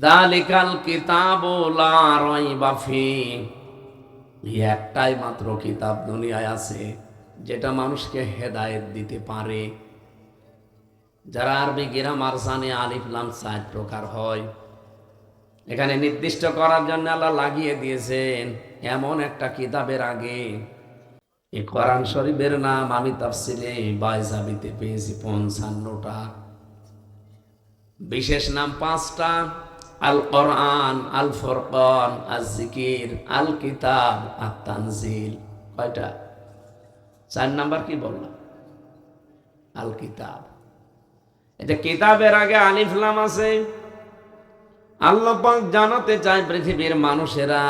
যালিকাল কিতাবু লা রাইবা ফীহ, একটাই মাত্র কিতাব দুনিয়ায় আছে যেটা মানুষকে হেদায়েত দিতে পারে। যারা আরবি গ্রামার জানে, আলিফ লাম 4 প্রকার হয়। এখানে নির্দিষ্ট করার জন্য আল্লাহ লাগিয়ে দিয়েছেন এমন একটা কিতাবের আগে। এই কোরআন শরীফের নাম আমি তাফসিরে বাইজাবিতে পেয়েছি 55টা, বিশেষ নাম 5টা: আল কোরআন, আল ফুরকান, আল জিকির, আল কিতাব, আত তানজিল। কয়টা? 4 নাম্বার কি বললাম? আল কিতাব। এটা কিতাবের আগে আলিফ লাম আছে। আল্লাহ পাক জানাতে চায় পৃথিবীর মানুষেরা,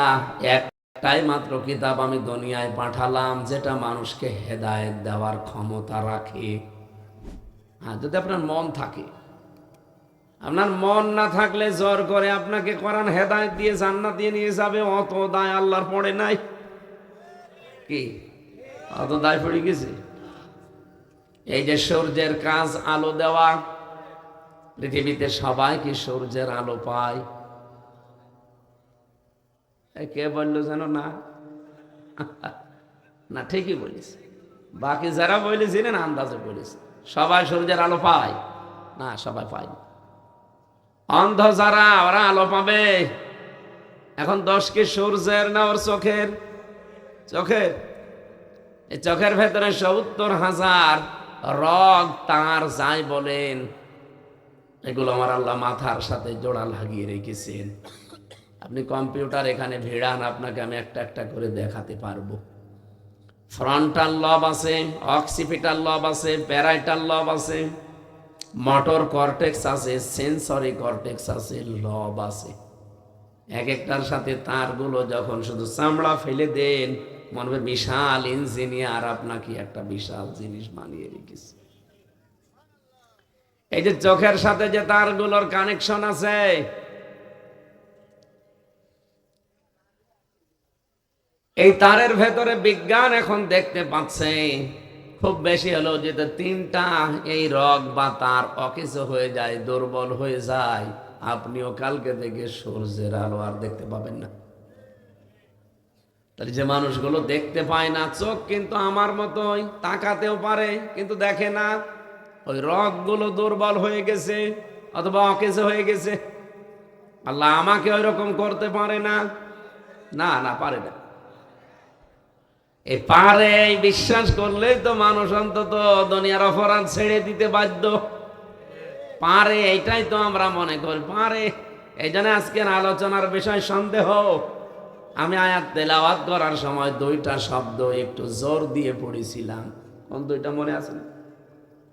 একটাই মাত্র কিতাব আমি দুনিয়ায় পাঠালাম যেটা মানুষকে হেদায়েত দেওয়ার ক্ষমতা রাখে। হ্যাঁ, যদি আপনার মন থাকে। আপনার মন না থাকলে জোর করে আপনাকে কোরআন হেদায়েত দিয়ে জান্নাত দিয়ে নিয়ে যাবে, অত দায় আল্লাহর পড়ে নাই। কি অত দায় পড়ে গেছে? এই যে সূর্যের কাজ আলো দেওয়া, পৃথিবীতে সবাই কি সূর্যের আলো পায়? কে বললো যেন না? না, ঠিকই বলিস। বাকি যারা বলেছিলেন আন্দাজে বলিস। সবাই সূর্যের আলো পায় না, সবাই পায় না। অন্ধ যারা, ওরা আলো পাবে। এখন দোষ কি সূর্যের না ওর চোখের? চোখের। এই চোখের ভেতরে ৭০,০০০ রগ তার যাই বলেন, এগুলো আমার আল্লাহ মাথার সাথে জোড়া লাগিয়ে রেখেছেন। আপনি কম্পিউটার এখানে ভিড়ান, আপনাকে আমি একটা একটা করে দেখাতে পারবো। ফ্রন্টাল লব আছে, অক্সিপিটাল লব আছে, প্যারাইটাল লব আছে, মোটর কর্টেক্স আছে, সেন্সরি কর্টেক্স আছে, লব আছে। এক একটার সাথে তারগুলো যখন শুধু চামড়া ফেলে দেন, মনে হবে বিশাল ইঞ্জিনিয়ার আপনাকে একটা বিশাল জিনিস বানিয়ে রেখেছে। এই যে চোখের সাথে যে তারগুলোর কানেকশন আছে, এই তারের ভেতরে বিজ্ঞান এখন দেখতে পাচ্ছে খুব বেশি হলো যেটা 3টা এই রগ বা তার অকেজ হয়ে যায়, দুর্বল হয়ে যায়, আপনিও কালকে থেকে সূর্যের আলো আর দেখতে পাবেন না। তাহলে যে মানুষগুলো দেখতে পায় না, চোখ কিন্তু আমার মতোই, তাকাতেও পারে কিন্তু দেখে না, ওই রগগুলো দুর্বল হয়ে গেছে অথবা অকেজ হয়ে গেছে। আল্লাহ আমাকে ওই রকম করতে পারে না? না, না পারে না। এই পারে এই বিশ্বাস করলেই তো মানুষ অন্তত দুনিয়ার অপরাধ ছেড়ে দিতে বাধ্য। পারে, এইটাই তো আমরা মনে করি পারে। এই জন্য আজকের আলোচনার বিষয় সন্দেহ। আমি আয়াত তেলাওয়াত করার সময় 2টা শব্দ একটু জোর দিয়ে পড়েছিলাম। কোন 2টা মনে আছে?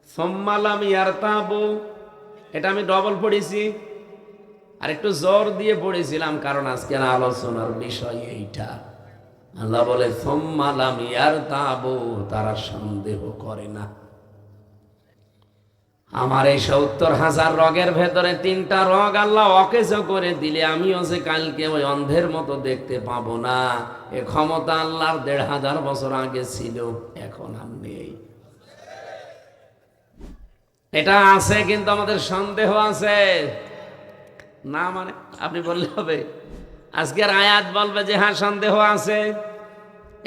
সুম্মা লাম ইয়ারতাবু, এটা আমি ডবল পড়েছি, আর একটু জোর দিয়ে পড়েছিলাম কারণ আজকের আলোচনার বিষয় এইটা। আল্লাহ বলে সুম্মা লাম ইয়ারতাবু, তারা সন্দেহ করে না। আমার এই ৭০,০০০ রগের ভেতরে 3টা রগ আল্লাহ অকেজ করে দিলে আমিও যে কালকে ওই অন্ধের মতো দেখতে পাবো না, এ ক্ষমতা আল্লাহর ১৫০০ বছর আগে ছিল, এখন আর নেই। এটা আছে কিন্তু আমাদের সন্দেহ আছে না। মানে আপনি বললে হবে, আজকের আয়াত বলবে যে হ্যাঁ সন্দেহ আছে।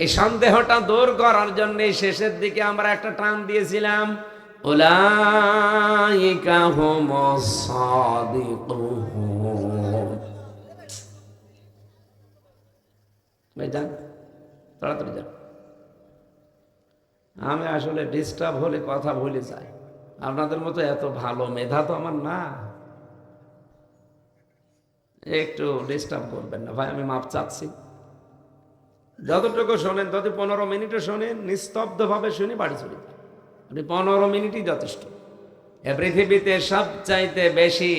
এই সন্দেহটা দূর করার জন্য শেষের দিকে আমরা একটা টান দিয়েছিলাম, উলাইকা হুমুস সাদিকুন। যান তাড়াতাড়ি যান, আমি আসলে ডিস্টার্ব হলে কথা ভুলে যাই। আপনাদের মতো এত ভালো মেধা তো আমার না, একটু ডিস্টার্ব করবেন না ভাই, আমি মাপ চাচ্ছি। যতটুকু শোনেন, যদি 15 মিনিটও শোনেন, নিস্তব্ধ ভাবে শুনে বাড়ি চলে যান। আপনি 15 মিনিটই যথেষ্ট। এ পৃথিবীতে সবচাইতে বেশি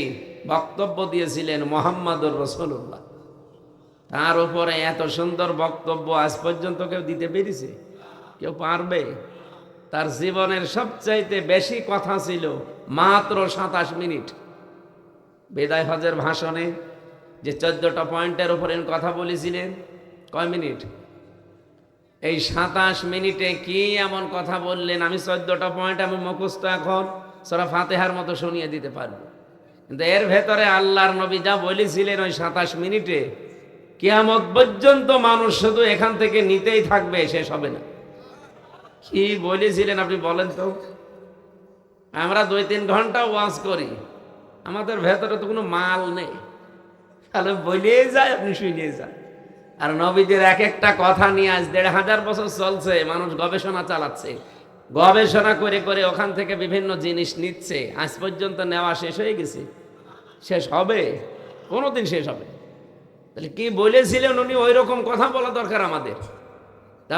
বক্তব্য দিয়েছিলেন মুহাম্মদুর রাসূলুল্লাহ। তার উপরে এত সুন্দর বক্তব্য আজ পর্যন্ত কেউ দিতে পেরেছে? কেউ পারবে? তার জীবনের সবচাইতে বেশি কথা ছিল মাত্র 27 মিনিট। বিদায় হজের ভাষণে যে 14টা পয়েন্টের উপরে কথা বলেছিলেন, কয় মিনিট? এই 27 মিনিটে কি এমন কথা বললেন? আমি 14টা পয়েন্ট আমি মুখস্থ এখন সূরা ফাতিহার মতো শুনিয়ে দিতে পারবো, কিন্তু এর ভেতরে আল্লাহর নবী যা বলেছিলেন ওই 27 মিনিটে, কিয়ামত পর্যন্ত মানুষ শুধু এখান থেকে নিতেই থাকবে, শেষ হবে না। কি বলেছিলেন আপনি বলেন তো? আমরা 2-3 ঘন্টা ওয়াজ করি, আমাদের ভেতরে তো কোনো মাল নেই, তাহলে বলেই যায়, আপনি শুনে যান। আর নবীদের এক একটা কথা নিয়ে আজ 1500 বছর চলছে, মানুষ গবেষণা চালাচ্ছে, গবেষণা করে করে ওখান থেকে বিভিন্ন জিনিস নিচ্ছে, আজ পর্যন্ত নেওয়া শেষ হয়ে গেছে? শেষ হবে? কোনোদিন শেষ হবে? তাহলে কি বলেছিলেন উনি, ওই রকম কথা বলা দরকার আমাদের।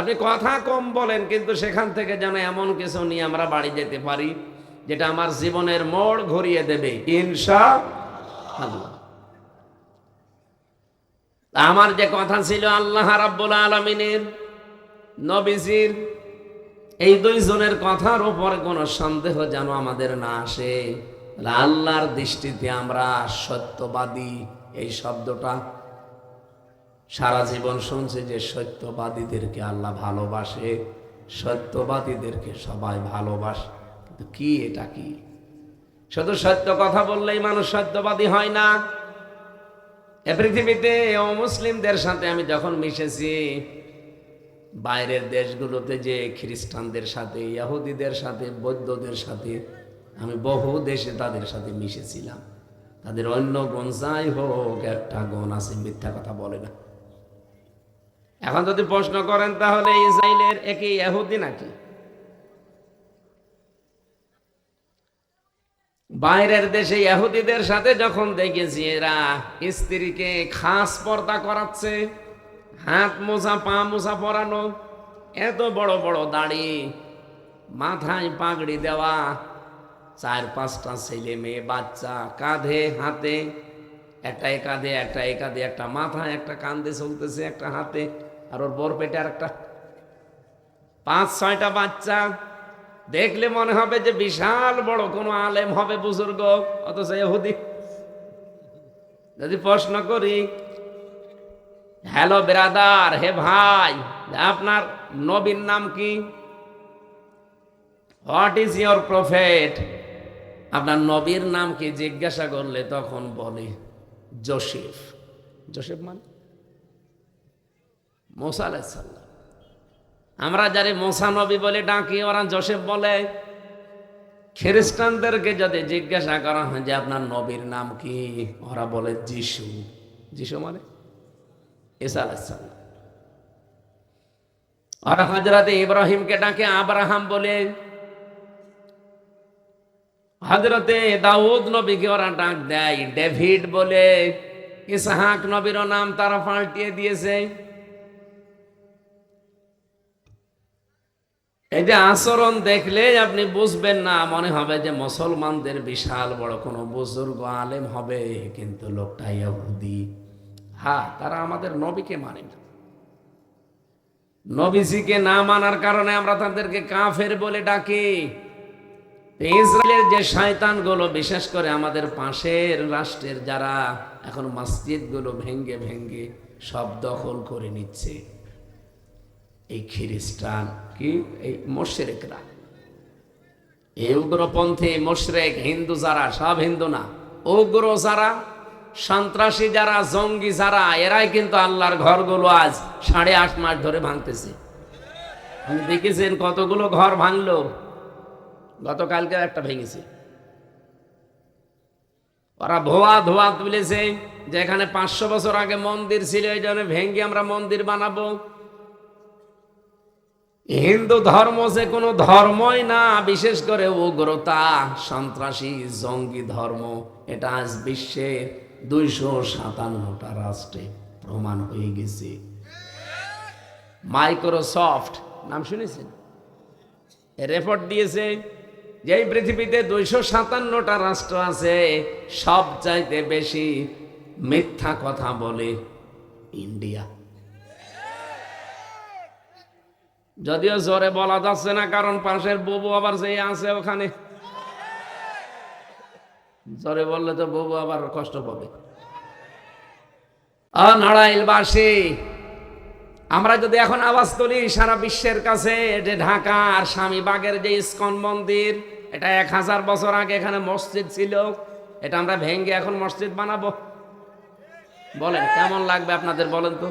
আপনি কথা কম বলেন, কিন্তু সেখান থেকে যেন এমন কিছু নিয়ে আমরা বাড়ি যেতে পারি যেটা আমার জীবনের মোড় ঘুরিয়ে দেবে ইনশাআল্লাহ। আমার যে কথা ছিল আল্লাহ রাব্বুল আলামিনের, নবীজির, এই দুইজনের কথার উপর কোনো সন্দেহ যেন আমাদের না আসে। আল্লাহর দৃষ্টিতে আমরা সত্যবাদী, এই শব্দটা সারা জীবন শুনছি যে সত্যবাদীদেরকে আল্লাহ ভালোবাসে, সত্যবাদীদেরকে সবাই ভালোবাসে, কিন্তু কি এটা কি? শুধু সত্য কথা বললেই মানুষ সত্যবাদী হয় না। এ পৃথিবীতে অমুসলিমদের সাথে আমি যখন মিশেছি, বাইরের দেশগুলোতে যে খ্রিস্টানদের সাথে, ইহুদিদের সাথে, বৌদ্ধদের সাথে, আমি বহু দেশে তাদের সাথে মিশেছিলাম। তাদের অন্য গুণ যাই হোক, একটা গুণ আছে, মিথ্যা কথা বলে না। এখন যদি প্রশ্ন করেন তাহলে ইসরায়েলের একই ইহুদি নাকি? বাইরের দেশে ইহুদিদের সাথে যখন দেখেছি এরা স্ত্রীকে খাস পর্দা করাচ্ছে, হাত মোছা পা মোছা পরানো, এত বড় বড় দাড়ি, মাথায় পাগড়ি দেওয়া, 4-5টা ছেলে মেয়ে বাচ্চা, কাঁধে হাতে, একটা এ কাঁধে একটা এ কাঁধে, একটা মাথায় একটা কাঁধে চলতেছে, একটা হাতে, আর ওর বর পেটে আর একটা, 5-6টা বাচ্চা। দেখলে মনে হবে যে বিশাল বড় কোনো আলেম হবে, বুজুর্গ, অথচ ইহুদি। যদি প্রশ্ন করি, হ্যালো ব্রাদার, হে ভাই, আপনার নবীর নাম কি? What is your prophet? আপনার নবীর নাম কি জিজ্ঞাসা করলে তখন বলে জোসেফ। জোসেফ মানে মুসা আলাইহিস সালাম। আমরা যারে মুসা নবী বলে ডাকি, ওরা জোসেফ বলে। খ্রিস্টানদেরকে যদি জিজ্ঞাসা করা হয় যে আপনার নবীর নাম কি, ওরা বলে যিশু। যিশু মানে ঈসা আলাইহিস সালাম। ওরা হযরত ইব্রাহিমকে ডাকে আব্রাহাম বলে, হযরতে দাউদ নবীকে ওরা ডাক দেয় ডেভিড বলে। ইসহাক নবীর নাম তারা পাল্টিয়ে দিয়েছে। এই যে আচরণ দেখলে আপনি বুঝবেন না, মনে হবে যে মুসলমানদের বিশাল বড় কোনো বুজুর্গ আলেম হবে, কিন্তু লোকটা ইহুদি। হ্যাঁ, তারা আমাদের নবীকে মানে না। নবীজিকে না মানার কারণে আমরা তাদেরকে কাফের বলে ডাকি। ইসরায়েলের যে শয়তানগুলো, বিশেষ করে আমাদের পাশের রাষ্ট্রের যারা এখন মসজিদগুলো ভেঙ্গে ভেঙ্গে সব দখল করে নিচ্ছে, এই খ্রিস্টান কি, এই মুশরিকরা, এই উগ্রপন্থী মুশরিক, হিন্দু যারা, সব হিন্দু না, উগ্র যারা, সন্ত্রাসী যারা, জঙ্গি যারা, এরাই কিন্তু আল্লাহর ঘরগুলো আজ 8.5 মাস ধরে ভাঙতেছে। আপনি দেখেছেন কতগুলো ঘর ভাঙলো? গতকালকে একটা ভেঙেছে। ওরা ধোয়া ধোয়া তুলেছে যে এখানে 500 বছর আগে মন্দির ছিল, এই জন্য ভেঙে আমরা মন্দির বানাবো। হিন্দু ধর্ম যে কোনো ধর্মই না, বিশেষ করে উগ্রতা, সন্ত্রাসী, জঙ্গি ধর্ম, এটা আজ বিশ্বের 257টা রাষ্ট্রে প্রমাণ হয়ে গেছে। মাইক্রোসফট নাম শুনেছেন? রিপোর্ট দিয়েছে যে এই পৃথিবীতে 257টা রাষ্ট্র আছে, সবচাইতে বেশি মিথ্যা কথা বলে ইন্ডিয়া। যদিও জোরে বলা যাচ্ছে না, কারণ পাশের বুবু আবার যে আছে ওখানে, জোরে বললে তো বুবু আবার কষ্ট পাবে। নারাইলবাসী, আমরা যদি এখন আওয়াজ তুলি সারা বিশ্বের কাছে, যে ঢাকার স্বামীবাগের যে ইস্কন মন্দির, এটা 1000 বছর আগে এখানে মসজিদ ছিল, এটা আমরা ভেঙে এখন মসজিদ বানাবো? বলেন কেমন লাগবে আপনাদের, বলেন তো।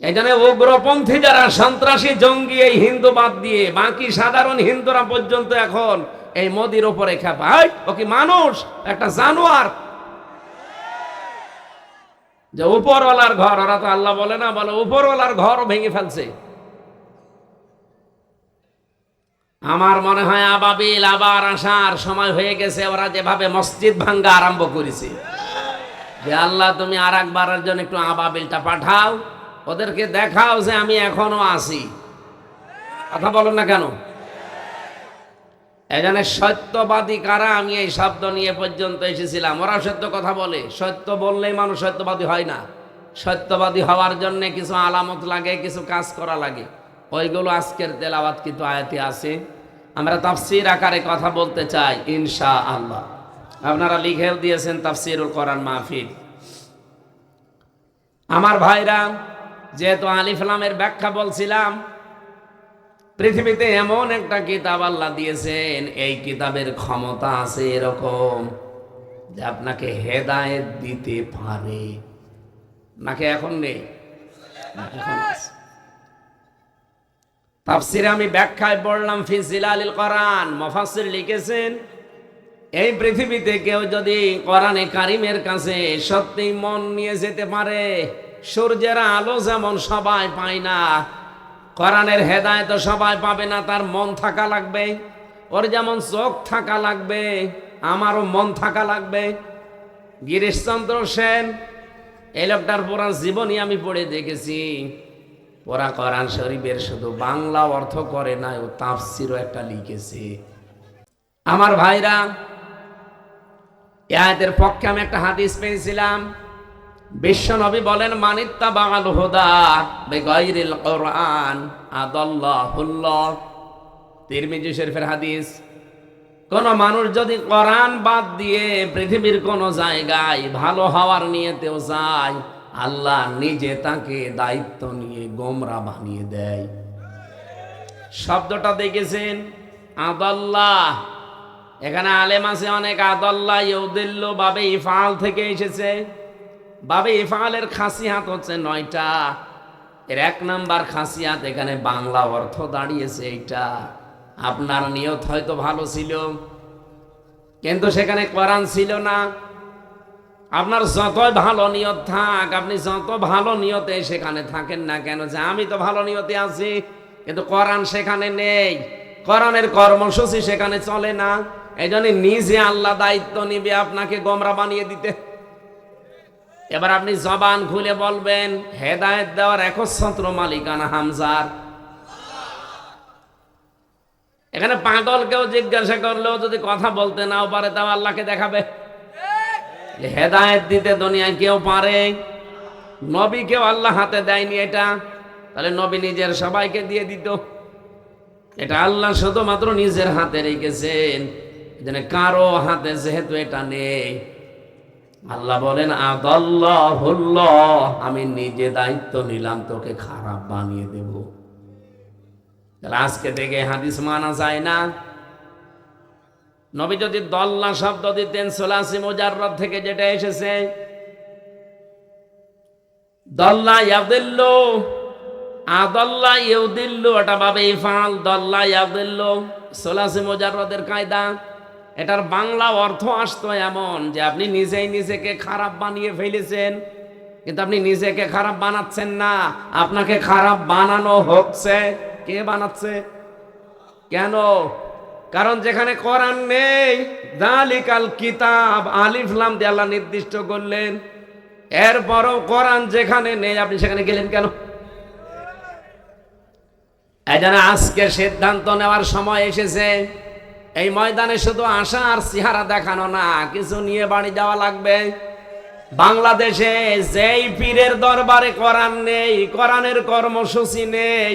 এই জন্য উগ্রপন্থী যারা সন্ত্রাসী জঙ্গি, এই হিন্দু বাদ দিয়ে বাকি সাধারণ হিন্দুরা পর্যন্ত এখন এই মোদির উপরে খেপায়। ও কি মানুষ? একটা জানোয়ার। যে উপরওয়ালার ঘর, ওরা তো আল্লাহ বলে না, বলে উপরওয়ালার ঘরও ভেঙে ফেলছে। আমার মনে হয় আবাবিল আবার আসার সময় হয়ে গেছে। ওরা যেভাবে মসজিদ ভাঙ্গা আরম্ভ করেছে, যে আল্লাহ তুমি আর একবারের জন্য একটু আবাবিলটা পাঠাও, ওদেরকে দেখাও যে আমি এখনো আছি। কথা বলেন না কেন? এই জন্য সত্যবাদী কারা, আমি এই শব্দ নিয়ে পর্যন্ত এসেছিলাম। ওরা সত্য কথা বলে, সত্য বললেই মানুষ সত্যবাদী হয় না। সত্যবাদী হওয়ার জন্য কিছু আলামত লাগে, কিছু কাজ করা লাগে। ওইগুলো আজকের তেলাওয়াত কিন্তু আয়াতে আছে। আমরা তাফসীর আকারে কথা বলতে চাই ইনশাআল্লাহ। আপনারা লিখেও দিয়েছেন তাফসীরুল কোরআন মাহফিল। আমার ভাইরা, যেহেতু আলিফ লামের ব্যাখ্যা বলছিলাম, পৃথিবীতে এমন একটা কিতাব আল্লাহ দিয়েছেন, এই কিতাবের ক্ষমতা আছে এরকম যে আপনাকে হেদায়েত দিতে পারে। নাকি এখন নেই? এখন আছে। তাফসিরে আমি ব্যাখ্যায় পড়লাম ফি জিলালিল কোরআন, মুফাসসির লিখেছেন এই পৃথিবীতে কেউ যদি কোরআনে কারিমের কাছে সত্যি মন নিয়ে যেতে পারে, সূর্যের আলো যেমন সবাই পায় না, কোরআনের হেদায়েত সবাই পাবে না, তার মন থাকা লাগবে। ওর যেমন চোখ থাকা লাগবে, আমারও মন থাকা লাগবে। গিরিশচন্দ্র সেন, এই লোকটার পুরা জীবনী আমি পড়ে দেখেছি। ওরা কোরআন শরীফের শুধু বাংলা অর্থ করে না, ও তাফসীরও একটা লিখেছে। আমার ভাইরা, এই আয়াতের পক্ষে আমি একটা হাদিস পেয়েছিলাম। বিশ্বনবী বলেন, মানিত্তাবাল হুদা বিগাইরিল কোরআন আদাল্লাহুল্লাহ। তিরমিজি শরীফের হাদিস। কোন মানুষ যদি কোরআন বাদ দিয়ে পৃথিবীর কোন জায়গায় ভালো হওয়ার নিয়েতেও যায়, আল্লাহ নিজে তাকে দায়িত্ব নিয়ে গোমরা বানিয়ে দেয়। শব্দটা দেখেছেন আদাল্লাহ। এখানে আলেম আছে অনেক। আদাল্লাহ ইউদিল্লু বাবে ইফআল থেকে এসেছে। বাবে ইফআলের খাসিয়াত হচ্ছে 9টা। এর 1 নাম্বার খাসিয়াত, এখানে বাংলা অর্থ দাঁড়িয়েছে এইটা। আপনার নিয়ত হয়তো ভালো ছিল, কিন্তু সেখানে কোরআন ছিল না। আপনার যতই ভালো নিয়ত থাক, আপনি যত ভালো নিয়তে সেখানে থাকেন না কেন, যে আমি তো ভালো নিয়তে আছি, কিন্তু কোরআন সেখানে নেই, কোরআনের কর্মসূচি সেখানে চলে না। এই জন্য নিজে আল্লাহ দায়িত্ব নিবে আপনাকে গোমরা বানিয়ে দিতে। এবার আপনি জবান খুলে বলবেন, হেদায়েত দেওয়ার একচ্ছত্র মালিকানা হামজার। এখানে পাগলকেও জিজ্ঞাসা করলেও যদি কথা বলতে নাও পারে, তাও আল্লাহকে দেখাবে। হেদায়েত দিতে দুনিয়ায় কেউ পারে? নবীকেও আল্লাহ হাতে দেয়নি এটা, তাহলে নবী নিজের সবাইকে দিয়ে দিত। এটা আল্লাহ শুধুমাত্র নিজের হাতে রেখেছেন। এজন্য কারো হাতে যেহেতু এটা নেই, আল্লাহ বলেন আদাল্লাহুল্লাহ, আমি নিজে দায়িত্ব নিলাম তোকে খারাপ বানিয়ে দেব। তাহলে আজকে থেকে হাদিস মানা যায় না। নবী যদি দল্লা শব্দ দিতেন, সুলাসি মুজাররদ থেকে যেটা এসেছে, দল্লা ইয়াদিল্লু, আদাল্লা ইউদিল্লু, এটা ভাবে ইফআল, দল্লা ইয়াদিল্লু, সুলাসি মুজাররদের কায়দা। এটার বাংলা অর্থ আসতো এমন যে আপনি নিজেই নিজেকে খারাপ বানিয়ে ফেলেছেন, কিন্তু আপনি নিজেকে খারাপ বানাচ্ছেন না, আপনাকে খারাপ বানানো হচ্ছে। কে বানাচ্ছে? কেন? কারণ যেখানে কোরআন নেই, যালিকাল কিতাব, আলিফ লাম দিয়ে আল্লাহ নির্দিষ্ট করলেন। এরপরও কোরআন যেখানে নেই, আপনি সেখানে গেলেন কেন? এজন্য আজকে সিদ্ধান্ত নেওয়ার সময় এসেছে। এই ময়দানে শুধু আসা আর চেহারা দেখানো না, কিছু নিয়ে বাড়ি যাওয়া লাগবে। বাংলাদেশে যেই পীরের দরবারে কোরআন নেই, কোরআনের কর্মসূচি নেই,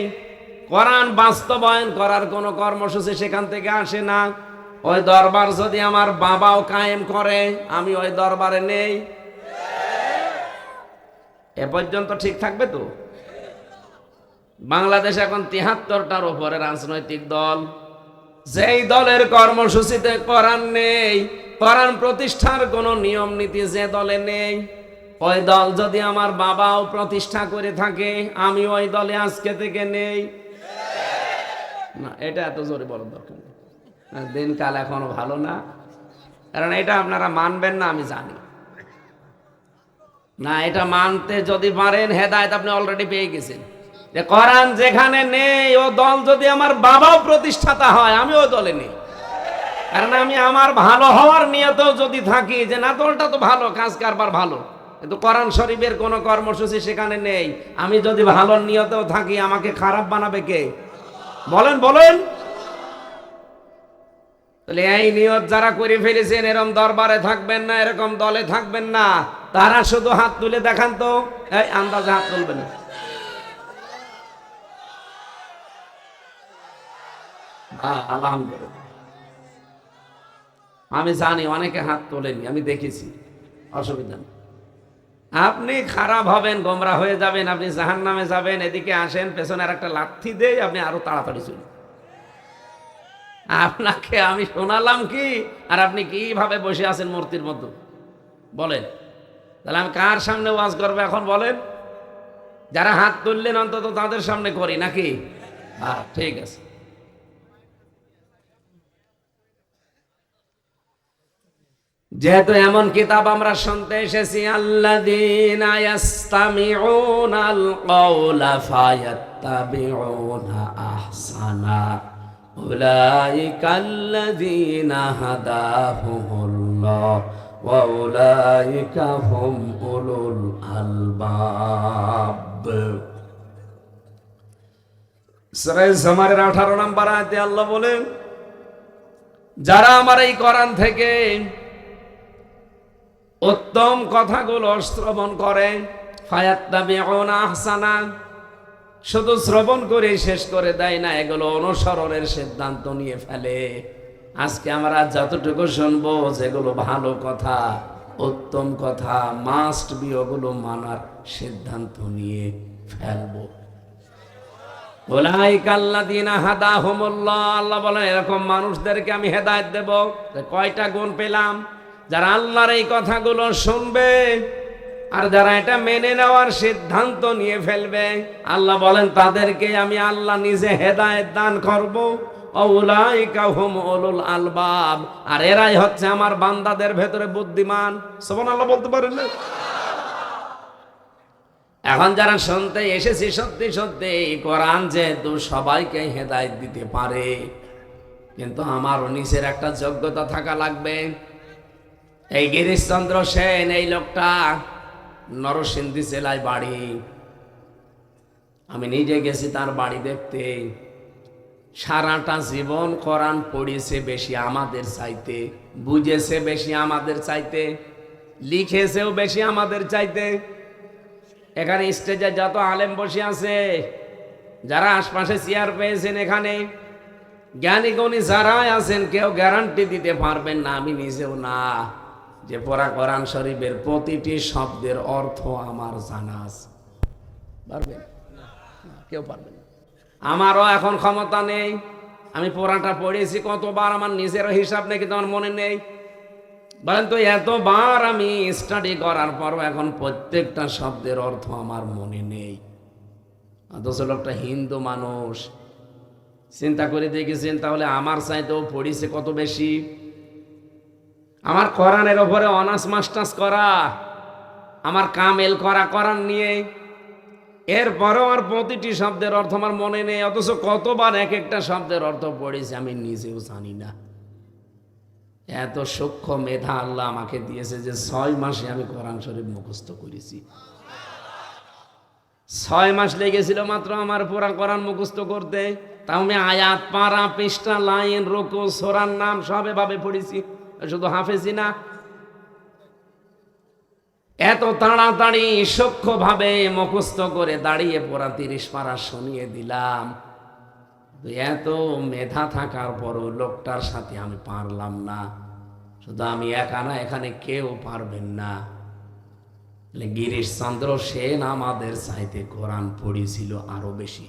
কোরআন বাস্তবায়ন করার কোনো কর্মসূচি সেখান থেকে আসে না, ওই দরবার যদি আমার বাবাও কায়েম করে, আমি ওই দরবারে নেই, এ পর্যন্ত ঠিক থাকবে তো? বাংলাদেশ এখন 73টার উপরে রাজনৈতিক দল। যেই দলের কর্মসূচিতে কোরআন নেই, কোরআন প্রতিষ্ঠার কোনো নিয়ম নীতি যে দলে নেই, ওই দল যদি আমার বাবাও প্রতিষ্ঠা করে থাকে, আমি ওই দলে আজকে থেকে নেই না। এটা এত জোরে বলার দরকার নেই, দিনকাল এখনো ভালো না, কারণ এটা আপনারা মানবেন না আমি জানি না। এটা মানতে যদি পারেন হেদায়েত আপনি অলরেডি পেয়ে গেছেন, যে কোরআন যেখানে নেই ও দল যদি আমার বাবাও প্রতিষ্ঠাতা হয়, আমি ওই দলে নেই। কারণ আমি আমার ভালো হওয়ার নিয়তেও যদি থাকি যে না দলটা তো ভালো, কাজ কারবার ভালো, কিন্তু কোরআন শরীফের কোনো কর্মসূচি সেখানে নেই, আমি যদি ভালো নিয়তেও থাকি আমাকে খারাপ বানাবে কে? বলেন বলেন। তাহলে এই নিয়ত যারা করে ফেলেছেন, এরকম দরবারে থাকবেন না, এরকম দলে থাকবেন না, তারা শুধু হাত তুলে দেখান তো। এই আন্দাজে হাত তুলবেন না। আলহামদুলিল্লাহ, আমি জানি অনেকে হাত তোলেনি, আমি দেখেছি, অসুবিধা নেই। আপনি খারাপ হবেন, গোমরা হয়ে যাবেন, আপনি জাহান্নামে যাবেন, এদিকে আসেন, পেছনের একটা লাথি দেই, আপনি আরো তাড়াতাড়ি চলুন। আপনাকে আমি শোনালাম কি, আর আপনি কিভাবে বসে আছেন মূর্তির মতো বলেন? তাহলে আমি কার সামনে ওয়াজ করবো এখন বলেন? যারা হাত তুললেন অন্তত তাদের সামনে করি নাকি? ঠিক আছে। যেহেতু এমন কিতাব আমরা শুনতে এসেছি, আল্লাযীনা ইয়াসতামিউনাল কাওলা ফায়াত্তাবিউনা আহসানা উলাইকাল্লাযীনা হাদাহুমুল্লাহ ওয়া উলাইকা হুম উলুল আলবাব। সূরা জুমারের 18 নম্বর আয়াতে আল্লাহ বলেন, যারা আমার এই কোরআন থেকে উত্তম কথাগুলো শ্রবণ করে, ফায়াত্তাবিউনা আহসানা, শুধু শ্রবণ করে শেষ করে দেয় না, এগুলো অনুসরণের সিদ্ধান্ত নিয়ে ফেলে। আজকে আমরা যতটুকু শুনবো যেগুলো ভালো কথা, উত্তম কথা, মাস্ট বি ওগুলো মানার সিদ্ধান্ত নিয়ে ফেলবো। উলাইকাল্লাযীনা হাদাহুমুল্লাহ, আল্লাহ বলেন এরকম মানুষদেরকে আমি হেদায়েত দেব। কয়টা গুণ পেলাম? যারা আল্লাহর এই কথাগুলো শুনবে আর যারা এটা মেনে নেওয়ার সিদ্ধান্ত নিয়ে ফেলবে, আল্লাহ বলেন তাদেরকে আমি আল্লাহ নিজে হেদায়েত দান করব। উলাইকা হুম উলুল আলবাব, আর এরাই হচ্ছে আমার বান্দাদের ভেতরে বুদ্ধিমান। সুবহানাল্লাহ বলতে পারেন না? এখন যারা শুনতে এসেছি, সত্যি সত্যি কোরআন যেহেতু সবাইকে হেদায়েত দিতে পারে, কিন্তু আমারও নিচের একটা যোগ্যতা থাকা লাগবে। এই গিরিশচন্দ্র সেন, এই লোকটা নরসিংদী জেলায় বাড়ি, আমি নিজে গেছি তার বাড়ি দেখতে। সারাটা জীবন কোরআন পড়িয়েছে বেশি আমাদের চাইতে, বুঝেছে বেশি আমাদের চাইতে, লিখেছেও বেশি আমাদের চাইতে। এখানে স্টেজে যত আলেম বসে আছে, যারা আশপাশে চেয়ার পেয়েছেন, এখানে জ্ঞানী গুণী যারা আছেন, কেউ গ্যারান্টি দিতে পারবেন না, আমি নিজেও না, যে পড়া কোরআন শরীফের প্রতিটি শব্দের অর্থ আমার জানা আছে। পারবেন? কেউ পারবেন না। আমারও এখন ক্ষমতা নেই। আমি পড়াটা পড়েছি কতবার আমার নিজেরও হিসাব নেই, কিন্তু আমার মনে নেই। বলেন তো, এতবার আমি স্টাডি করার পরও এখন প্রত্যেকটা শব্দের অর্থ আমার মনে নেই। অথচ লোকটা হিন্দু মানুষ। চিন্তা করে দেখেছেন তাহলে আমার চাইতেও পড়িছে কত বেশি। আমার কোরআনের ওপরে অনার্স মাস্টার্স করা, আমার কামেল করা কোরআন নিয়ে, এরপরেও আর প্রতিটি শব্দের অর্থ আমার মনে নেই। অথচ কতবার এক একটা শব্দের অর্থ পড়েছি আমি নিজেও জানি না। এত সূক্ষ্ম মেধা আল্লাহ আমাকে দিয়েছে যে 6 মাসে আমি কোরআন শরীফ মুখস্থ করেছি। 6 মাস লেগেছিল মাত্র আমার পুরা কোরআন মুখস্থ করতে। তাও আমি আয়াত, পারা, পৃষ্ঠা, লাইন, রুকু, সূরার নাম সব এভাবে পড়েছি, শুধু হাফেজি না। এত তাড়াতাড়ি সূক্ষ্মভাবে মুখস্থ করে দাঁড়িয়ে পড়া 30 পারা শুনিয়ে দিলাম। এত মেধা থাকার পরও লোকটার সাথে আমি পারলাম না। শুধু আমি একা না, এখানে কেউ পারবেন না। গিরিশচন্দ্র সেন আমাদের চাইতে কোরআন পড়েছিল আরো বেশি।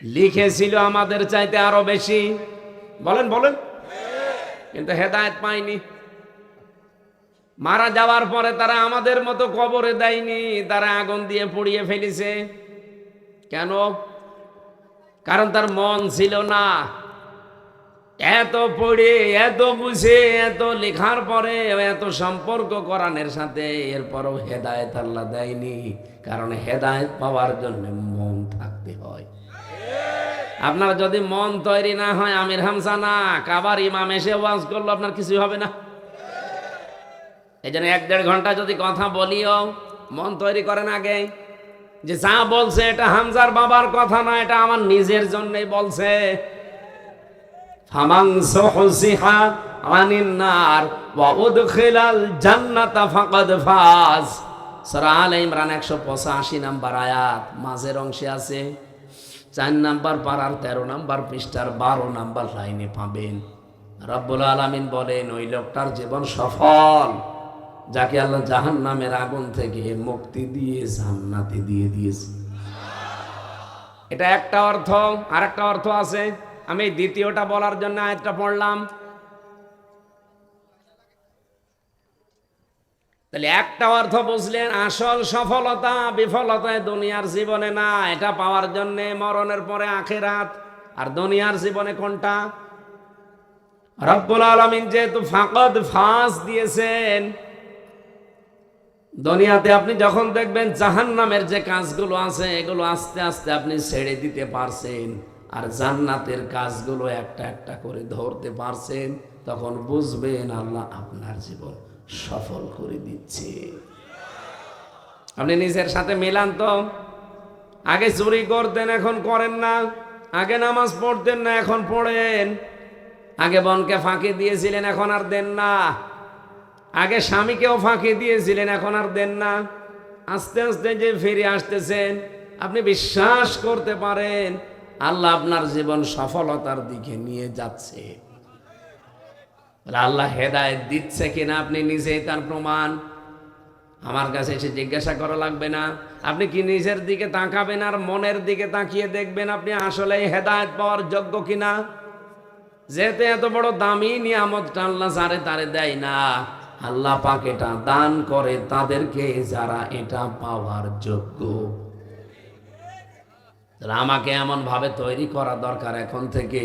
লিখেছিল আমাদের চাইতে আরো বেশি। বলেন বলেন, কিন্তু হেদায়েত পায়নি। মারা যাওয়ার পরে তারা আমাদের মতো কবরে দেয়নি, তারা আগুন দিয়ে পুড়িয়ে ফেলেছে। কেন? কারণ তার মন ছিল না। এত পড়ে, এত বুঝে, এত লেখার পরে, এত সম্পর্ক কোরআনের সাথে, এরপরও হেদায়েত আল্লাহ দেয়নি। কারণ হেদায়েত পাওয়ার জন্য মন থাকতে হয়। আপনার যদি মন তৈরি না হয়, আমির হামজা না, কাবার ইমাম এসে ওয়াজ করলো, আপনার কিছু হবে না। এই জন্য 1-1.5 ঘন্টা যদি কথা বলিও, মন তৈরি করেন আগে, যে যা বলছে এটা হামজার বাবার কথা না, এটা আমার নিজের জন্যই বলছে। ফামান যুহজিহা আনিন নার ওয়া উদখিলাল জান্নাতা ফাকাদ ফাজ। সূরা আলে ইমরান 185 নম্বর আয়াত, মাঝের অংশে আছে। 4 নাম্বার পারার 13 নাম্বার পৃষ্ঠার 12 নাম্বার লাইনে পাবেন। রব্বুল আলামিন বলেন, ওই লোকটার জীবন সফল যাকে আল্লাহ জাহান্নামের আগুন থেকে মুক্তি দিয়ে জান্নাতে দিয়ে দিয়েছে। এটা একটা অর্থ। আর একটা অর্থ আছে, আমি দ্বিতীয়টা বলার জন্য আয়াতটা পড়লাম। তাহলে একটা অর্থ বুঝলেন, আসল সফলতা বিফলতায় দুনিয়ার জীবনে না, এটা পাওয়ার জন্য মরণের পরে আখিরাত। আর দুনিয়ার জীবনে কোনটা? রব্বুল আলামিন যেহেতু ফাকাদ ফাজ দিয়েছেন, দুনিয়াতে আপনি যখন দেখবেন জাহান্নামের যে কাজগুলো আছে এগুলো আস্তে আস্তে আপনি ছেড়ে দিতে পারছেন, আর জান্নাতের কাজগুলো একটা একটা করে ধরতে পারছেন, তখন বুঝবেন আল্লাহ আপনার জীবন সফল করে দিচ্ছে। আপনি নিজের সাথে মিলান তো। আগে চুরি করতেন, এখন করেন না। আগে নামাজ পড়তেন না, এখন পড়েন। আগে বোনকে ফাঁকি দিয়েছিলেন, এখন আর দেন না। আগে স্বামীকেও ফাঁকি দিয়েছিলেন, এখন আর দেন না। আস্তে আস্তে যে ফিরে আসতেছেন, আপনি বিশ্বাস করতে পারেন আল্লাহ আপনার জীবন সফলতার দিকে নিয়ে যাচ্ছে। আল্লাহ হেদায়েত দিচ্ছে কিনা আপনি নিজেই তার প্রমাণ। আমার কাছে এসে জিজ্ঞাসা করা লাগবে না। আপনি কি নিজের দিকে তাকাবেন আর মনের দিকে তাকিয়ে দেখবেন আপনি আসলে হেদায়েত পাওয়ার যোগ্য কিনা। যেহেতু এত বড় দামি নিয়ামতটা আল্লাহ যারে তারে দেয় না, আল্লাহ পাক এটা দান করে তাদেরকে যারা এটা পাওয়ার যোগ্য। আমাকে এমন ভাবে তৈরি করা দরকার এখন থেকে,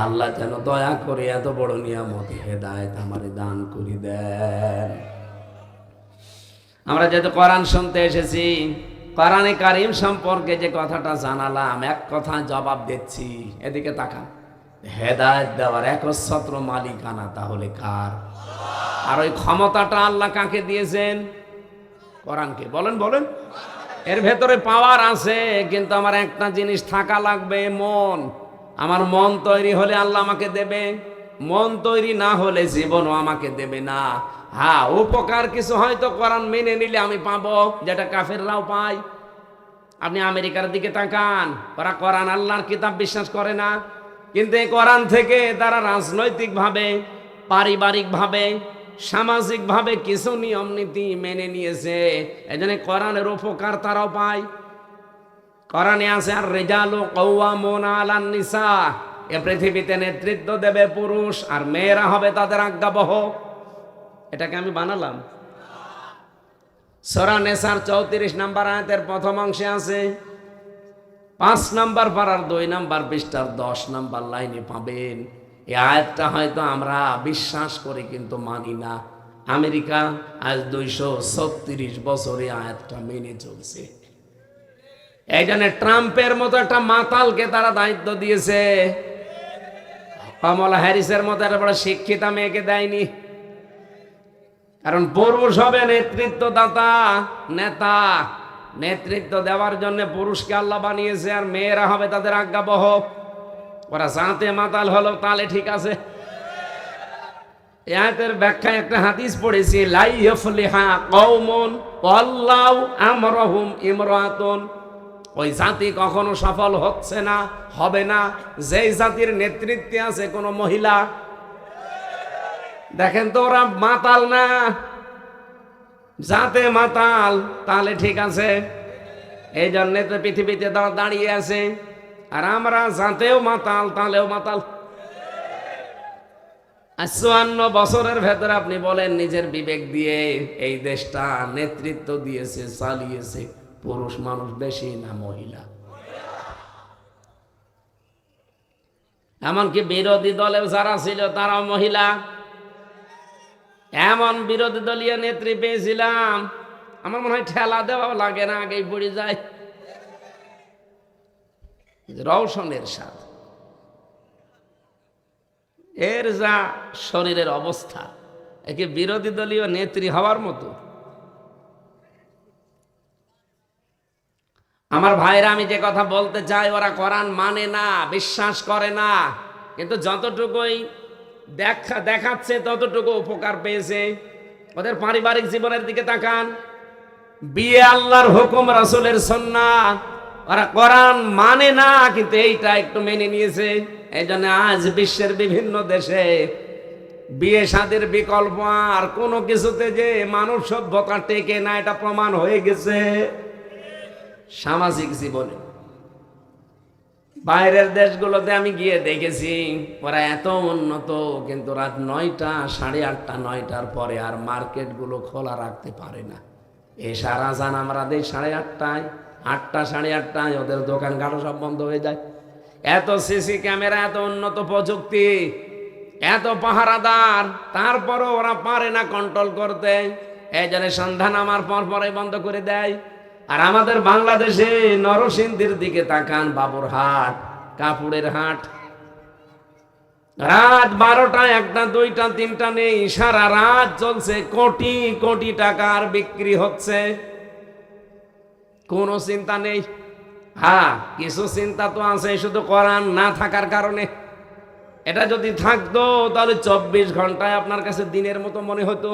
আল্লাহ যেন দয়া করে এত বড় নিয়ামত হেদায়েত আমারে দান করে দেন। আমরা যেহেতু কোরআন শুনতে এসেছি, কোরআনে কারীম সম্পর্কে যে কথাটা জানালাম, এক কথা জবাব দিচ্ছি। এদিকে তাকান। হেদায়েত দেওয়ার একচ্ছত্র মালিকানা তাহলে কার? আর ওই ক্ষমতাটা আল্লাহ কাকে দিয়েছেন? কোরআনকে। বলেন বলেন। এর ভেতরে পাওয়ার আছে, কিন্তু আমার একটা জিনিস থাকা লাগবে, মন। আমার মন তৈরি হলে আল্লাহ আমাকে দেবে, মন তৈরি না হলে জীবনও আমাকে দেবে না। হ্যাঁ, উপকার কিছু হয়তো কোরআন মেনে নিলে আমি পাবো, যেটা কাফেররাও পায়। আপনি আমেরিকার দিকে তাকান, ওরা কোরআন আল্লাহর কিতাব বিশ্বাস করে না, কিন্তু এই কোরআন থেকে তারা রাজনৈতিকভাবে, পারিবারিকভাবে, সামাজিকভাবে কিছু নিয়ম নীতি মেনে নিয়েছে। এজন্য কোরআনের উপকার তারাও পায়। কোরআনে আছে, আর রিজালু কাওয়ামুনা আলান নিসা, এ পৃথিবীতে নেতৃত্ব দেবে পুরুষ, আর মেয়েরা হবে তাদের আজ্ঞাবহ। এটাকে আমি বানালাম। সূরা নিসার 34 নম্বর আয়াতের প্রথম অংশে আছে। 5 নম্বর পারার 2 নম্বর পৃষ্ঠার 10 নম্বর লাইনে পাবেন। এই আয়াতটা হয়তো আমরা বিশ্বাস করি কিন্তু মানি না। আমেরিকা আজ 236 বছরে আয়াতটা মেনে চলছে। এই জন্য ট্রাম্পের মতো একটা মাতালকে তারা দায়িত্ব দিয়েছে, কমলা হ্যারিসের মতো একটা বড় শিক্ষিতা মেয়েকে দেয়নি। কারণ পুরুষ হবে নেতৃত্বদাতা, নেতা। নেতৃত্ব দেওয়ার জন্য পুরুষকে আল্লাহ বানিয়েছে, আর মেয়েরা হবে তাদের আজ্ঞাবহ। ওরা জাতে মাতাল হলো তাহলে ঠিক আছে। এই আয়াতের ব্যাখ্যায় একটা হাদিস পড়েছি, লা ইয়াফলিহা কওমুন ওয়াল্লাহু আমরহুম ইমরাতুন। ওই জাতি কখনো সফল হচ্ছে না, হবে না, যেই জাতির নেতৃত্বে আছে কোনো মহিলা। দেখেন তো, ওরা মাতাল না, জাতে মাতাল, তাহলে ঠিক আছে। এই জন্য তো পৃথিবীতে দাঁড়িয়ে আছে। আর আমরা জাতেও মাতাল, তালেও মাতাল। 54 বছরের ভেতরে আপনি বলেন নিজের বিবেক দিয়ে এই দেশটা নেতৃত্ব দিয়েছে, চালিয়েছে পুরুষ মানুষ বেশি না মহিলা? এমনকি বিরোধী দলেও যারা ছিল তারাও মহিলা। এমন বিরোধী দলীয় নেত্রী পেয়েছিলাম, আমার মনে হয় ঠেলা দেওয়াও লাগে না, আগেই পড়ে যায়। রওশনের সাথে এর যা শরীরের অবস্থা, একে বিরোধী দলীয় নেত্রী হওয়ার মতো। আমার ভাইরা, আমি যে কথা বলতে চাই, ওরা কোরআন মানে না, বিশ্বাস করে না, কিন্তু যতটুকুই দেখাচ্ছে ততটুকু উপকার পেয়েছে। ওদের পারিবারিক জীবনের দিকে তাকান, বিয়ে আল্লাহর হুকুম, রাসূলের সুন্নাহ। ওরা কোরআন মানে না, কিন্তু এইটা একটু মেনে নিয়েছে। এই জন্য আজ বিশ্বের বিভিন্ন দেশে বিয়ে শাদীর বিকল্প আর কোনো কিছুতে যে মানব সভ্যতা টেকে না, এটা প্রমাণ হয়ে গেছে সামাজিক জীবনে। বাইরের দেশগুলোতে আমি গিয়ে দেখেছি, ওরা এত উন্নত, কিন্তু রাত 9টা, 8:30, 9টার পরে আর মার্কেটগুলো খোলা রাখতে পারে না। সারা জান আমরা দেই 8:30টায়, 8টা, 8:30টায় ওদের দোকানঘাটও সব বন্ধ হয়ে যায়। এত সিসি ক্যামেরা, এত উন্নত প্রযুক্তি, এত পাহারাদার, তারপরও ওরা পারে না কন্ট্রোল করতে। এই জন্য সন্ধ্যা নামার পরে বন্ধ করে দেয়। আর আমাদের বাংলাদেশে নরসিংদীর দিকে তাকান, বাবুরহাট, কাপড়ের হাট, রাত 12টা, 1টা, 2টা, 3টা নেই, সারা রাত চলছে, কোটি কোটি টাকার বিক্রি হচ্ছে, কোনো চিন্তা নেই। হ্যাঁ, কিছু চিন্তা তো আছে, শুধু কোরআন না থাকার কারণে। এটা যদি থাকতো তাহলে 24 ঘন্টায় আপনার কাছে দিনের মতো মনে হতো।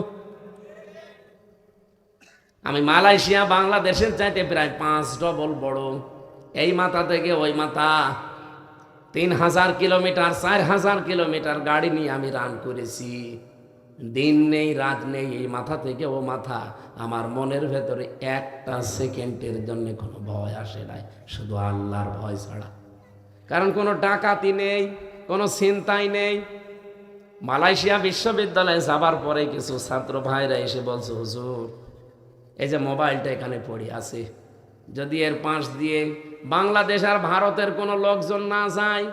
আমি মালয়েশিয়া বাংলাদেশের চাইতে প্রায় 5 ডবল বড়। এই মাথা থেকে ওই মাথা 3000 কিলোমিটার, 4000 কিলোমিটার গাড়ি নিয়ে আমি রান করেছি। দিন নেই রাত নেই, এই মাথা থেকে ও মাথা। আমার মনের ভেতরে একটা সেকেন্ডের জন্য কোনো ভয় আসে নাই, শুধু আল্লাহর ভয় ছাড়া। কারণ কোনো ডাকাতি নেই, কোনো চিন্তাই নেই। মালয়েশিয়া বিশ্ববিদ্যালয়ে যাবার পরে কিছু ছাত্র ভাইরা এসে বলছে, হুজুর এই যে মোবাইলটা এখানে পড়ে আছে, যদি এর পাশ দিয়ে বাংলাদেশ আর ভারতের কোনো লোকজন না যায়,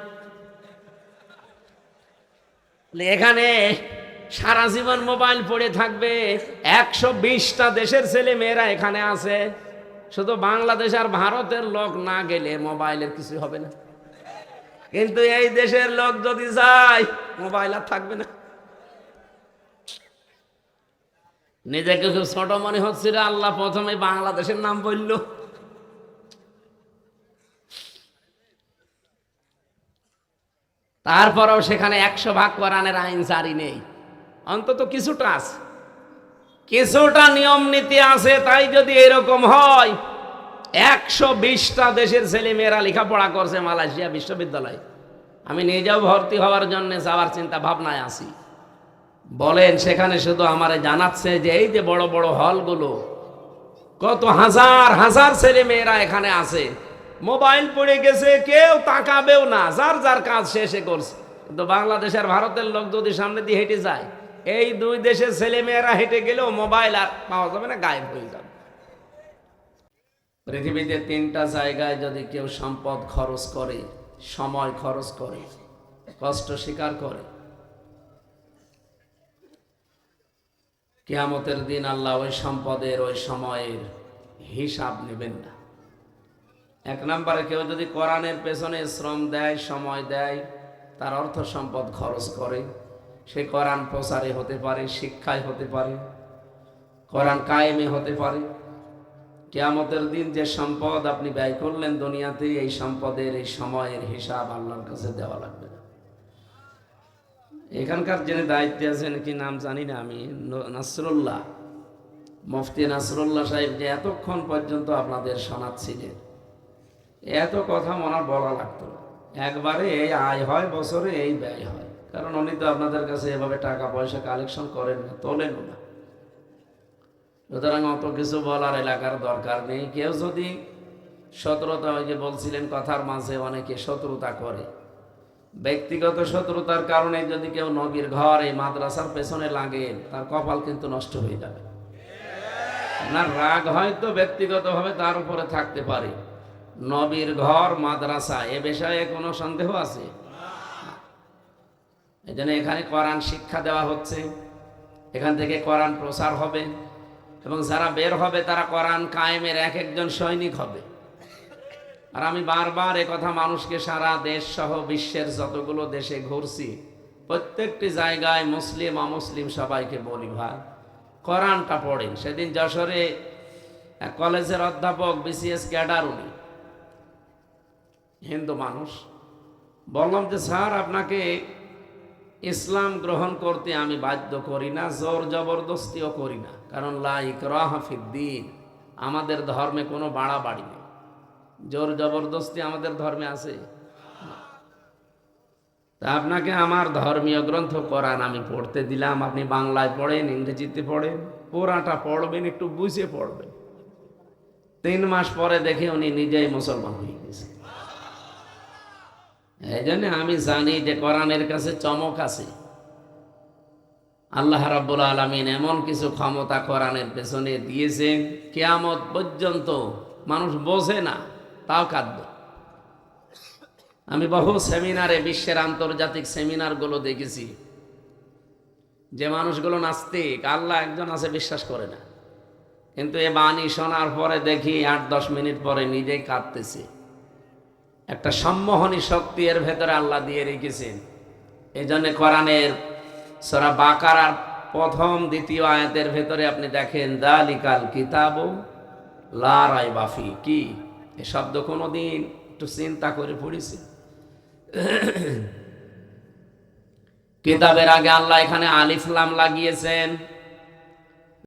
এখানে সারা জীবন মোবাইল পড়ে থাকবে। 120টা দেশের ছেলে মেয়েরা এখানে আছে, শুধু বাংলাদেশ আর ভারতের লোক না গেলে মোবাইলের কিছু হবে না। কিন্তু এই দেশের লোক যদি যায়, মোবাইল আর থাকবে না। নিজেকে খুব ছোট মনে হচ্ছিল, আল্লাহ প্রথমে বাংলাদেশের নাম বলল। তারপরেও সেখানে 100 ভাগ কোরআনের আইন জারি নেই, অন্তত কিছুটা আছে, কিছুটা নিয়ম নীতি আছে। তাই যদি এরকম হয়, 120টা দেশের ছেলে মেয়েরা লেখাপড়া করছে মালয়েশিয়া বিশ্ববিদ্যালয়ে। আমি নিজেও ভর্তি হওয়ার জন্য যাওয়ার চিন্তা ভাবনায় আছি। বলেন, সেখানে শুধু আমারে জানাচ্ছে যে এই যে বড় বড় হলগুলো, কত হাজার হাজার ছেলে মেয়েরা এখানে আছে, মোবাইল পড়ে গেছে, কেউ তাকাবেও না, যার যার কাজ শেষে করছে। কিন্তু বাংলাদেশের ভারতের লোক যদি সামনে দিয়ে হেঁটে যায়, এই দুই দেশের ছেলে মেয়েরা হেঁটে গেলেও মোবাইল আর পাওয়া যাবে না, গায়েব হয়ে যাবে। পৃথিবীতে 3টা জায়গায় যদি কেউ সম্পদ খরচ করে, সময় খরচ করে, কষ্ট স্বীকার করে, কিয়ামতের দিন আল্লাহ ওই সম্পদের, ওই সময়ের হিসাব নেবেন না। 1 নম্বরে, কেউ যদি কোরআনের পেছনে শ্রম দেয়, সময় দেয়, তার অর্থ সম্পদ খরচ করে, সে কোরআন প্রচারে হতে পারে, শিক্ষায় হতে পারে, কোরআন কায়েমে হতে পারে। কিয়ামতের দিন যে সম্পদ আপনি ব্যয় করলেন দুনিয়াতে, এই সম্পদের, এই সময়ের হিসাব আল্লাহর কাছে দেওয়া লাগবে না। এখানকার যিনি দায়িত্বে আছেন, কি নাম জানি না আমি, নাসরুল্লাহ, মুফতি নাসরুল্লাহ সাহেব, যে এতক্ষণ পর্যন্ত আপনাদের শোনাচ্ছিলেন, এত কথা মনে বলা লাগতো না। একবারে এই আয় হয় বছরে, এই ব্যয় হয়। কারণ উনি তো আপনাদের কাছে এভাবে টাকা পয়সা কালেকশন করেন না, তোলেনও না। সুতরাং অত কিছু বলার এলাকার দরকার নেই। কেউ যদি শত্রুতা, ওই যে বলছিলেন কথার মাঝে অনেকে শত্রুতা করে, ব্যক্তিগত শত্রুতার কারণে যদি কেউ নবীর ঘর এই মাদ্রাসার পেছনে লাগে তার কপাল কিন্তু নষ্ট হয়ে যাবে। আপনার রাগ হয়তো ব্যক্তিগতভাবে তার উপরে থাকতে পারে, নবীর ঘর মাদ্রাসা এ বিষয়ে কোনো সন্দেহ আছে? এই জন্য এখানে কোরআন শিক্ষা দেওয়া হচ্ছে, এখান থেকে কোরআন প্রচার হবে এবং যারা বের হবে তারা কোরআন কায়েমের এক একজন সৈনিক হবে। আর আমি বারবার কথা মানুষকে সারা দেশ সহ বিশ্বের যতগুলো দেশে ঘুরছি, প্রত্যেকটি জায়গায় মুসলিম অমুসলিম সবাইকে বলি, ভাই কোরআনটা পড়েন। সেদিন যশোরে এক কলেজের অধ্যাপক বিসিএস ক্যাডার, উনি হিন্দু মানুষ, বললাম যে স্যার আপনাকে ইসলাম গ্রহণ করতে আমি বাধ্য করি না, জোর জবরদস্তিও করি না, কারণ লা ইকরাহা ফিদ্দীন, আমাদের ধর্মে কোনো বাড়াবাড়ি নেই, জোর জবরদস্তি আমাদের ধর্মে আছে। তা আপনাকে আমার ধর্মীয় গ্রন্থ কোরআন আমি পড়তে দিলাম, আপনি বাংলায় পড়েন, ইংরেজিতে পড়েন, পুরাটা পড়বেন, একটু বুঝে পড়বেন। 3 মাস পরে দেখে উনি নিজেই মুসলমান হয়ে গেছে। এই জন্য আমি জানি যে কোরআনের কাছে চমক আছে। আল্লাহ রাব্বুল আলামিন এমন কিছু ক্ষমতা কোরআনের পেছনে দিয়েছেন, কিয়ামত পর্যন্ত মানুষ বোঝে না, তাও কাঁদবে। আমি বহু সেমিনারে, বিশ্বের আন্তর্জাতিক সেমিনারগুলো দেখেছি, যে মানুষগুলো নাস্তিক, আল্লাহ একজন আছে বিশ্বাস করে না, কিন্তু এ বাণী শোনার পরে দেখি 8-10 মিনিট পরে নিজেই কাঁদতেছে। একটা সম্মোহনী শক্তি এর ভেতরে আল্লাহ দিয়ে রেখেছেন। এই জন্য কোরআনের সূরা বাকারার 1ম 2য় আয়াতের ভেতরে আপনি দেখেন, যালিকাল কিতাবু লা রাইবা ফি, কি এই শব্দ কোনোদিন একটু চিন্তা করে পড়েছি? কিতাবের আগে আল্লাহ এখানে আলিফ লাম লাগিয়েছেন,